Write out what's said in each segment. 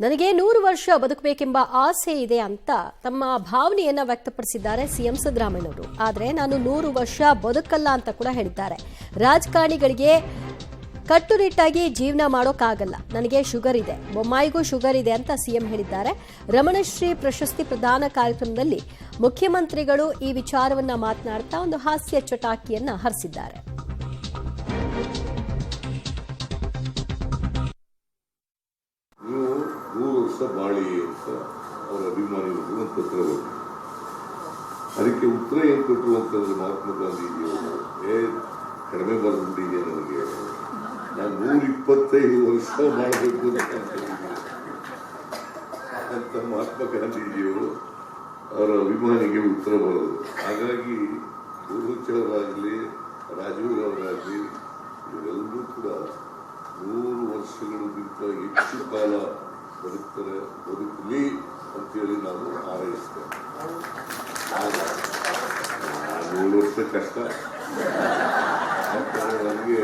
ನನಗೆ 100 ವರ್ಷ ಬದುಕಬೇಕೆಂಬ ಆಸೆ ಇದೆ ಅಂತ ತಮ್ಮ ಭಾವನೆಯನ್ನ ವ್ಯಕ್ತಪಡಿಸಿದ್ದಾರೆ ಸಿಎಂ ಸಿದ್ದರಾಮಯ್ಯನವರು. ಆದರೆ ನಾನು 100 ವರ್ಷ ಬದುಕಲ್ಲ ಅಂತ ಕೂಡ ಹೇಳಿದ್ದಾರೆ. ರಾಜಕಾರಣಿಗಳಿಗೆ ಕಟ್ಟುನಿಟ್ಟಾಗಿ ಜೀವನ ಮಾಡೋಕ್ಕಾಗಲ್ಲ, ನನಗೆ ಶುಗರ್ ಇದೆ, ಬೊಮ್ಮಾಯಿಗೂ ಶುಗರ್ ಇದೆ ಅಂತ ಸಿಎಂ ಹೇಳಿದ್ದಾರೆ. ರಮಣಶ್ರೀ ಪ್ರಶಸ್ತಿ ಪ್ರದಾನ ಕಾರ್ಯಕ್ರಮದಲ್ಲಿ ಮುಖ್ಯಮಂತ್ರಿಗಳು ಈ ವಿಚಾರವನ್ನ ಮಾತನಾಡ್ತಾ ಒಂದು ಹಾಸ್ಯ ಚಟಾಕಿಯನ್ನ ಹರಿಸಿದ್ದಾರೆ. ನೀವು 100 ವರ್ಷ ಬಾಳಿ ಅಂತ ಅವರ ಅಭಿಮಾನಿಗಳು ಒಂದು ಪತ್ರ ಬಂತು. ಅದಕ್ಕೆ ಉತ್ತರ ಏನು ಕೊಟ್ಟರು ಅಂತಂದ್ರೆ ಮಹಾತ್ಮ ಗಾಂಧೀಜಿಯವರು ಕಡಿಮೆ ಬರೆದಿದ್ದೀಯ, ನನಗೆ ನಾನು 125 ವರ್ಷ ಮಾಡಬೇಕು ಅಂತ ಮಹಾತ್ಮ ಗಾಂಧೀಜಿಯವರು ಅವರ ಅಭಿಮಾನಿಗೆ ಉತ್ತರ ಬರೋದು. ಹಾಗಾಗಿ ಪೂರ್ವಚರರಾಗಲಿ ರಾಜೀವ್ ಅವರಾಗಲಿ ಇವರೆಲ್ಲರೂ ಕೂಡ 100 ವರ್ಷಗಳಿಗಿಂತ ಹೆಚ್ಚು ಕಾಲ ಬದುಕಲಿ ಅಂತೇಳಿ ನಾವು ಹಾರೈಸ್ತೇವೆ. 100 ವರ್ಷ ಕಷ್ಟ. ನನಗೆ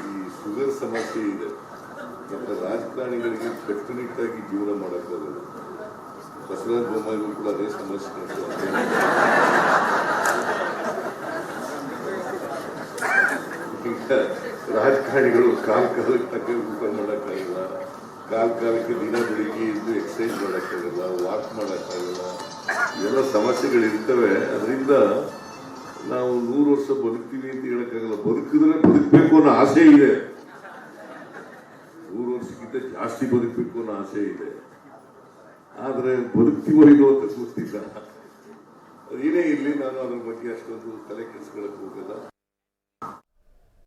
ಈ ಶುಗರ್ ಸಮಸ್ಯೆ ಇದೆ. ಮತ್ತು ರಾಜಕಾರಣಿಗಳಿಗೆ ಕಟ್ಟುನಿಟ್ಟಾಗಿ ಜೀವನ ಮಾಡೋಕ್ಕಾಗಲ್ಲ. ಬಸವರಾಜ ಬೊಮ್ಮಾಯಿಗೂ ಕೂಡ ಅದೇ ಸಮಸ್ಯೆ. ರಾಜಕಾರಣಿಗಳು ಕಾಲಕ್ಕೆ ತಕ್ಕ ಊಟ ಮಾಡೋಕ್ಕಾಗಲ್ಲ, ಕಾಲಕ್ಕೆ ದಿನ ಬೆಳಿಗ್ಗೆ ಇದ್ದು ಎಕ್ಸಸೈಸ್ ಮಾಡೋಕ್ಕಾಗಲ್ಲ, ವಾಕ್ ಮಾಡೋಕ್ಕಾಗಲ್ಲ. ಇವೆಲ್ಲ ಸಮಸ್ಯೆಗಳಿರ್ತವೆ. ಅದರಿಂದ ನಾವು 100 ವರ್ಷ ಬದುಕ್ತೀವಿ ಅಂತ ಹೇಳಕ್ಕಾಗಲ್ಲ. ಬದುಕಿದ್ರೆ ಬದುಕಬೇಕು ಅನ್ನೋ ಆಸೆ ಇದೆ. 100 ವರ್ಷಕ್ಕಿಂತ ಜಾಸ್ತಿ ಬದುಕಬೇಕು ಅನ್ನೋ ಆಸೆ ಇದೆ. ಆದರೆ ಬದುಕ್ತೀವೋ ಇಲ್ಲೋ ಅಂತ ಗೊತ್ತಿಲ್ಲ. ಅದೇನೇ ಇರಲಿ, ನಾನು ಅದ್ರ ಬಗ್ಗೆ ಅಷ್ಟೊಂದು ತಲೆ ಕೆಡಿಸ್ಕೊಳಕ್ ಹೋಗಲ್ಲ.